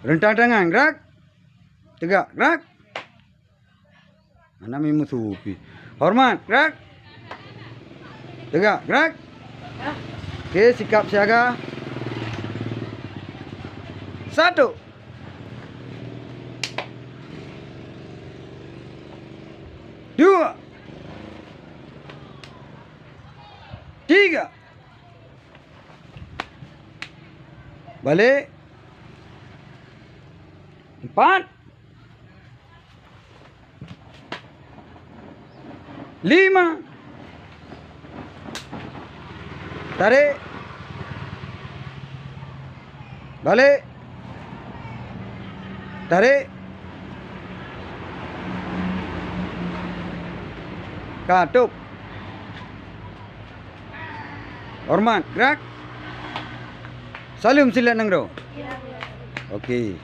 Rentang tangan, gerak. Tegak, gerak. Anak mi musuhi. Hormat, gerak. Tegak, gerak. Okey, sikap siaga. 1. 2. 3. Balik. 4. 5. Tarik. Balik. Tarik. Katup. Hormat, gerak. Salim sila nang do. Okey.